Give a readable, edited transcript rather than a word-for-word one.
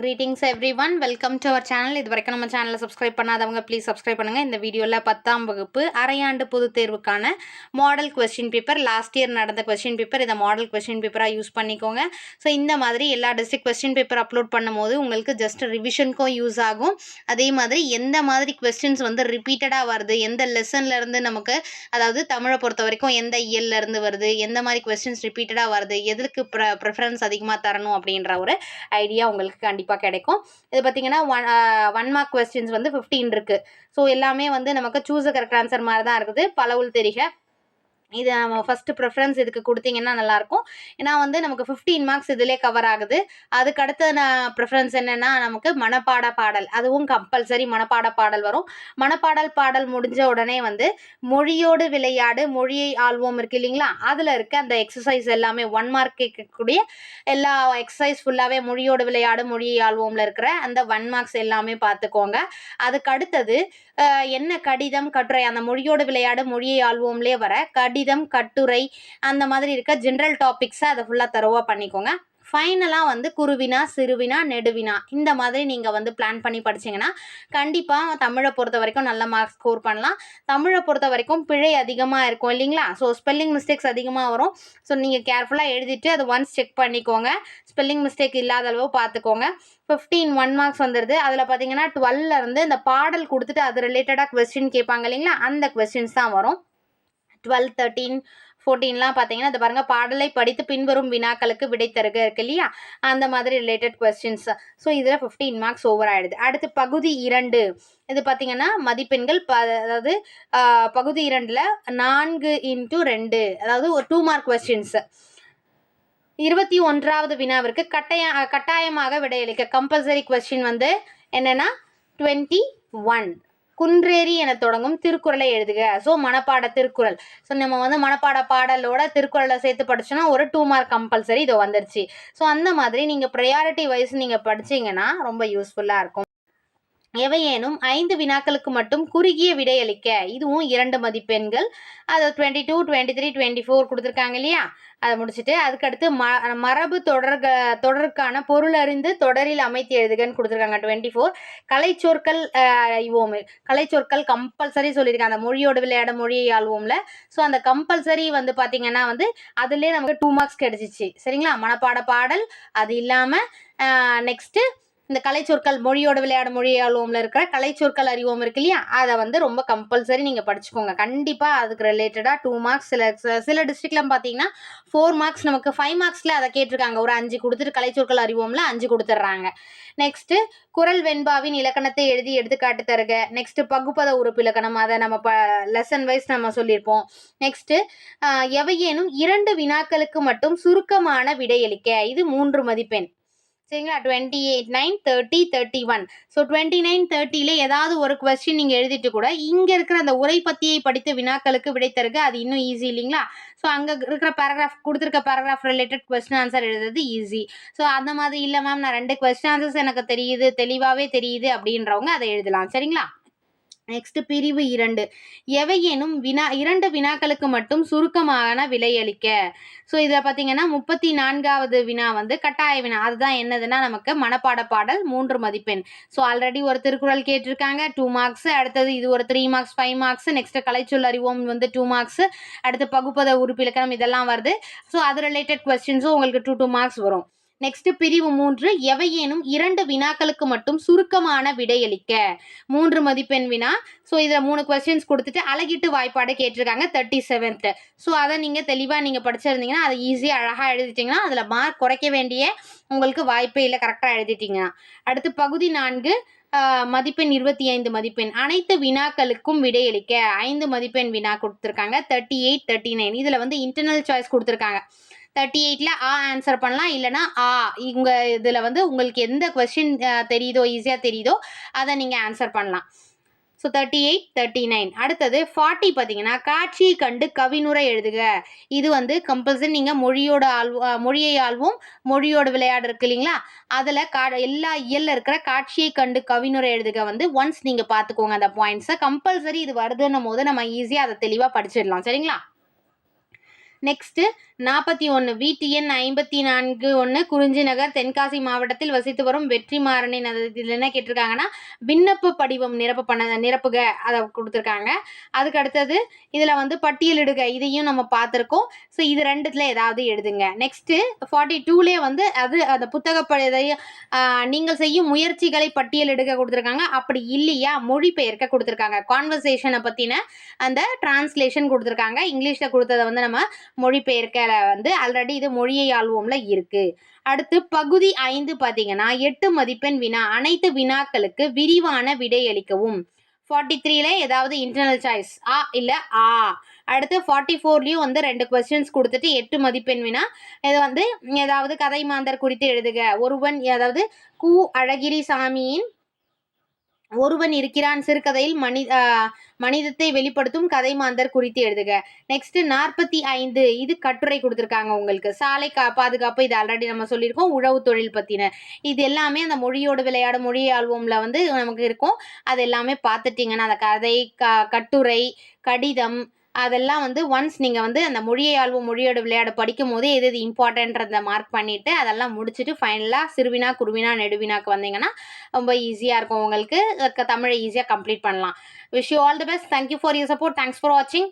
Greetings everyone, welcome to our channel. இது வரைக்கும் நம்ம சேனலை சப்ஸ்கிரைப் பண்ணாதவங்க ப்ளீஸ் சப்ஸ்கிரைப் பண்ணுங்கள். இந்த வீடியோவில் 10ஆம் வகுப்பு அரையாண்டு பொதுத் தேர்வுக்கான model question paper, last year நடந்த கொஸ்டின் பேப்பர், இதை மாடல் கொஸ்டின் பேப்பராக யூஸ் பண்ணிக்கோங்க. ஸோ இந்த மாதிரி எல்லா டிஸ்ட்ரிக்ட் கொஸ்டின் பேப்பர் அப்லோட் பண்ணும்போது உங்களுக்கு ஜஸ்ட் ரிவிஷனுக்கும் யூஸ் ஆகும். அதே மாதிரி எந்த மாதிரி கொஸ்டின்ஸ் வந்து ரிப்பீட்டடாக வருது, எந்த லெசன்லேருந்து நமக்கு, அதாவது தமிழை பொறுத்த வரைக்கும் எந்த இயல்லேருந்து வருது, எந்த மாதிரி கொஸ்டின்ஸ் ரிப்பீட்டடாக வருது, எதுக்கு ப்ரிஃபரன்ஸ் அதிகமாக தரணும் அப்படின்ற ஒரு ஐடியா உங்களுக்கு கண்டிப்பாக கிடைக்கும். இது பார்த்தீங்கன்னா ஒன் மார்க் கொஸ்டின்ஸ் வந்து 15 இருக்கு. ஸோ எல்லாமே வந்து நமக்கு சூஸ் கரெக்ட் ஆன்சர் மாதிரி தான் இருக்குது. பலவுள் தெரிக இது நம்ம ஃபஸ்ட்டு ப்ரிஃபரன்ஸ் இதுக்கு கொடுத்தீங்கன்னா நல்லாயிருக்கும். ஏன்னா வந்து நமக்கு 15 மார்க்ஸ் இதிலே கவர் ஆகுது. அதுக்கு அடுத்த ப்ரிஃபரன்ஸ் என்னென்னா நமக்கு மனப்பாட பாடல், அதுவும் கம்பல்சரி மனப்பாட பாடல் வரும். மனப்பாடல் முடிஞ்ச உடனே வந்து மொழியோடு விளையாடு மொழியை ஆள்வோம் இருக்கு இல்லைங்களா, அதில் இருக்க அந்த எக்ஸசைஸ் எல்லாமே 1 மார்க் கேட்கக்கூடிய எல்லா எக்ஸசைஸ் ஃபுல்லாகவே மொழியோடு விளையாடு மொழியை ஆள்வோம்ல இருக்கிற அந்த 1 மார்க்ஸ் எல்லாமே பார்த்துக்கோங்க. அதுக்கு அடுத்தது என்ன கடிதம் கட்டுரை, அந்த மொழியோடு விளையாடு மொழியை ஆள்வோம்லேயே வர கடிதம் கட்டுரை அந்த மாதிரி இருக்க ஜென்ரல் டாபிக்ஸை அதை ஃபுல்லாக தரோவாக பண்ணிக்கோங்க. ஃபைனலாக வந்து குறுவினா சிறுவினா நெடுவினா இந்த மாதிரி நீங்கள் வந்து பிளான் பண்ணி படிச்சிங்கன்னா கண்டிப்பாக தமிழை பொறுத்த வரைக்கும் நல்ல மார்க்ஸ் ஸ்கோர் பண்ணலாம். தமிழை பொறுத்த வரைக்கும் பிழை அதிகமாக இருக்கும் இல்லைங்களா, ஸோ ஸ்பெல்லிங் மிஸ்டேக்ஸ் அதிகமாக வரும். ஸோ நீங்கள் கேர்ஃபுல்லாக எழுதிட்டு அதை ஒன்ஸ் செக் பண்ணிக்கோங்க, ஸ்பெல்லிங் மிஸ்டேக் இல்லாத அளவு பார்த்துக்கோங்க. 15 1 மார்க்ஸ் வந்துடுது. அதில் பார்த்தீங்கன்னா 12 இந்த பாடல் கொடுத்துட்டு அது ரிலேட்டடாக கொஸ்டின் கேட்பாங்க இல்லைங்களா, அந்த கொஸ்டின்ஸ் தான் வரும். 12 13 14லாம் பார்த்தீங்கன்னா இது பாருங்கள், பாடலை படித்து பின்வரும் வினாக்களுக்கு விடை தருக இருக்கு இல்லையா, அந்த மாதிரி ரிலேட்டட் கொஸ்டின்ஸ். ஸோ இதில் 15 மார்க்ஸ் ஓவர் ஆகிடுது. அடுத்து பகுதி 2 இது பார்த்தீங்கன்னா மதிப்பெண்கள் அதாவது பகுதி 2ல் 4x2 அதாவது ஒரு 2 மார்க் கொஸ்டின்ஸ். 21வது வினாவிற்கு கட்டாயமாக விடையளிக்க கம்பல்சரி கொஸ்டின் வந்து என்னென்னா 21 குன்றேறி என தொடங்கும் திருக்குறளை எழுதுக. ஸோ மனப்பாட திருக்குறள். ஸோ நம்ம வந்து மனப்பாட பாடலோட திருக்குறளை சேர்த்து படிச்சோன்னா ஒரு 2 மார்க் கம்பல்சரி இது வந்துருச்சு. ஸோ அந்த மாதிரி நீங்கள் ப்ரையாரிட்டி வைஸ் நீங்கள் படிச்சிங்கன்னா ரொம்ப யூஸ்ஃபுல்லாக இருக்கும். எவையேனும் 5 வினாக்களுக்கு மட்டும் குறுகிய விடையளிக்க, இதுவும் 2 மதிப்பெண்கள். அது 22 23 24 கொடுத்துருக்காங்க இல்லையா, அதை முடிச்சுட்டு அதுக்கடுத்து மரபு தொடருக்கான பொருள் அறிந்து தொடரில் அமைத்து எழுதுகன்னு கொடுத்துருக்காங்க 24. கலைச்சொற்கள் கலைச்சொற்கள் கம்பல்சரி சொல்லியிருக்காங்க அந்த மொழியோடு விளையாட மொழியை ஆள்வோம்ல. ஸோ அந்த கம்பல்சரி வந்து பார்த்தீங்கன்னா வந்து அதுலேயே நமக்கு 2 மார்க்ஸ் கிடச்சிச்சு சரிங்களா. மனப்பாட பாடல் அது இல்லாமல் நெக்ஸ்ட்டு இந்த கலைச்சொற்கள் மொழியோடு விளையாட மொழியை ஆள்வோம்ல இருக்கிற கலைச்சொற்கள் அறிவோம் இருக்கு இல்லையா, அதை வந்து ரொம்ப கம்பல்சரி நீங்கள் படிச்சுக்கோங்க. கண்டிப்பாக அதுக்கு ரிலேட்டடாக 2 மார்க்ஸ் சில டிஸ்ட்ரிக்ட்லாம் பார்த்தீங்கன்னா 4 மார்க்ஸ் நமக்கு 5 மார்க்ஸில் அதை கேட்டிருக்காங்க. ஒரு 5 கொடுத்துட்டு கலைச்சொற்கள் அறிவோம்ல 5 கொடுத்துட்றாங்க. நெக்ஸ்ட்டு குறள் வெண்பாவின் இலக்கணத்தை எழுதி எடுத்துக்காட்டு தருக. நெக்ஸ்ட்டு பகுப்பத உறுப்பு இலக்கணம், அதை நம்ம லெசன் வைஸ் நம்ம சொல்லியிருப்போம். நெக்ஸ்ட்டு எவையேனும் 2 வினாக்களுக்கு மட்டும் சுருக்கமான விடையளிக்க, இது 3 மதிப்பெண் சரிங்களா. 28 9 30 31. ஸோ 29 30ல் ஏதாவது ஒரு கொஸ்டின் நீங்கள் எழுதிட்டு கூட இங்கே இருக்கிற அந்த உரை பத்தியை படித்த வினாக்களுக்கு விடை தருக, அது இன்னும் ஈஸி இல்லைங்களா. ஸோ அங்கே இருக்கிற பேராகிராஃப் கொடுத்துருக்க பேராகிராஃப் ரிலேட்டட் கொஸ்டின் ஆன்சர் எழுதுறது ஈஸி. ஸோ அந்த மாதிரி இல்லை மேம் நான் 2 கொஸ்டின் ஆன்சர்ஸ் எனக்கு தெரியுது தெளிவாகவே தெரியுது அப்படின்றவங்க அதை எழுதலாம் சரிங்களா. நெக்ஸ்ட் பிரிவு 2 எவையேனும் 2 வினாக்களுக்கு மட்டும் சுருக்கமான விடையளிக்க. ஸோ இதில் பார்த்தீங்கன்னா 34வது வினா வந்து கட்டாய வினா. அதுதான் என்னதுன்னா நமக்கு மனப்பாட பாடல் 3 மதிப்பெண். ஸோ ஆல்ரெடி ஒரு திருக்குறள் கேட்டிருக்காங்க 2 மார்க்ஸ். அடுத்தது இது ஒரு 3 மார்க்ஸ் 5 மார்க்ஸ். நெக்ஸ்ட் கலைச்சொல் அறிவோம் வந்து 2 மார்க்ஸ். அடுத்து பகுப்பத உறுப்பு இலக்கணம் இதெல்லாம் வருது. ஸோ அது ரிலேட்டட் கொஸ்டின்ஸும் உங்களுக்கு 2 மார்க்ஸ் வரும். நெக்ஸ்ட் பிரிவு 3 எவையேனும் 2 வினாக்களுக்கு மட்டும் சுருக்கமான விடையளிக்க, 3 மதிப்பெண் வினா. ஸோ இதில் 3 கொஸ்டின்ஸ் கொடுத்துட்டு அழகிட்டு வாய்ப்பாடு கேட்டிருக்காங்க 37th. ஸோ அதை நீங்கள் தெளிவாக நீங்கள் படிச்சிருந்தீங்கன்னா அதை ஈஸியாக அழகாக எழுதிட்டிங்கன்னா அதில் மார்க் குறைக்க வேண்டிய உங்களுக்கு வாய்ப்பே இல்லை, கரெக்டாக எழுதிட்டிங்கன்னா. அடுத்து பகுதி 4 மதிப்பெண் 25 மதிப்பெண். அனைத்து வினாக்களுக்கும் விடையளிக்க 5 மதிப்பெண் வினா கொடுத்துருக்காங்க 38 39. இதில் வந்து இன்டர்னல் சாய்ஸ் கொடுத்துருக்காங்க. 38ல் ஆன்சர் பண்ணலாம், இல்லைனா இவங்க இதில் வந்து உங்களுக்கு எந்த கொஸ்டின் தெரியுதோ ஈஸியாக தெரியுதோ அதை நீங்கள் ஆன்சர் பண்ணலாம். ஸோ 38 39. அடுத்தது 40 பார்த்தீங்கன்னா காட்சியை கண்டு கவினுரை எழுதுக. இது வந்து கம்பல்சரி நீங்கள் மொழியை ஆள்வோம் மொழியோட விளையாடு இருக்கு இல்லைங்களா, அதில் எல்லா இயலில் இருக்கிற காட்சியை கண்டு கவினுரை எழுதுக வந்து ஒன்ஸ் நீங்கள் பார்த்துக்கோங்க அந்த பாயிண்ட்ஸை. கம்பல்சரி இது வருதுன்னும் போது நம்ம ஈஸியாக அதை தெளிவாக படிச்சிடலாம் சரிங்களா. நெக்ஸ்ட்டு 41 வீட்டு எண் 54 குறிஞ்சி நகர் தென்காசி மாவட்டத்தில் வசித்து வரும் வெற்றிமாறனின் இதில் என்ன கேட்டிருக்காங்கன்னா விண்ணப்ப படிவம் நிரப்புக அதை கொடுத்துருக்காங்க. அதுக்கு அடுத்தது இதில் வந்து பட்டியலிடுக இதையும் நம்ம பார்த்துருக்கோம். ஸோ இது ரெண்டுத்தில் ஏதாவது எழுதுங்க. நெக்ஸ்ட்டு 42லே வந்து அந்த நீங்கள் செய்யும் முயற்சிகளை பட்டியலிடுக கொடுத்துருக்காங்க. அப்படி இல்லையா மொழிபெயர்க்க கொடுத்துருக்காங்க. கான்வர்சேஷனை பற்றின அந்த டிரான்ஸ்லேஷன் கொடுத்துருக்காங்க. இங்கிலீஷில் கொடுத்ததை வந்து நம்ம மொழிபெயர்க்க வந்து ஆல்ரெடி இது மொழியை ஆள்வோம்ல இருக்குது. அடுத்து பகுதி 5 பார்த்தீங்கன்னா 8 மதிப்பெண் வினா அனைத்து வினாக்களுக்கு விரிவான விடையளிக்கவும். 43ல ஏதாவது இன்டர்னல் சாய்ஸ் இல்லை அடுத்து 44லையும் வந்து 2 கொஸ்டின்ஸ் கொடுத்துட்டு 8 மதிப்பெண் வினா இது வந்து ஏதாவது கதை மாந்தர் குறித்து எழுதுக. ஒருவன் அதாவது கு அழகிரி சாமியின் ஒருவன் இருக்கிறான் சிறுகதையில் மனிதத்தை வெளிப்படுத்தும் கதை மாந்தர் குறித்து எழுதுக. நெக்ஸ்ட் 45 இது கட்டுரை கொடுத்துருக்காங்க உங்களுக்கு. சாலை பாதுகாப்பு இது ஆல்ரெடி நம்ம சொல்லியிருக்கோம். உழவு தொழில் பற்றின இது எல்லாமே அந்த மொழியோடு விளையாடு மொழி ஆல்பம்ல வந்து நமக்கு இருக்கும். அது எல்லாமே பார்த்துட்டிங்கன்னா அந்த கதை கட்டுரை கடிதம் அதெல்லாம் வந்து ஒன்ஸ் நீங்கள் வந்து அந்த மொழியை ஆள்வோம் மொழியோட விளையாட படிக்கும் போது எது எது இம்பார்ட்டன்றதை மார்க் பண்ணிவிட்டு அதெல்லாம் முடிச்சுட்டு ஃபைனலாக சிறுவினா குருவினா நெடுவினாக்கு வந்தீங்கன்னா ரொம்ப ஈஸியாக இருக்கும் உங்களுக்கு. தமிழை ஈஸியாக கம்ப்ளீட் பண்ணலாம். Wish you all the best. Thank you for your support. Thanks for வாட்சிங்.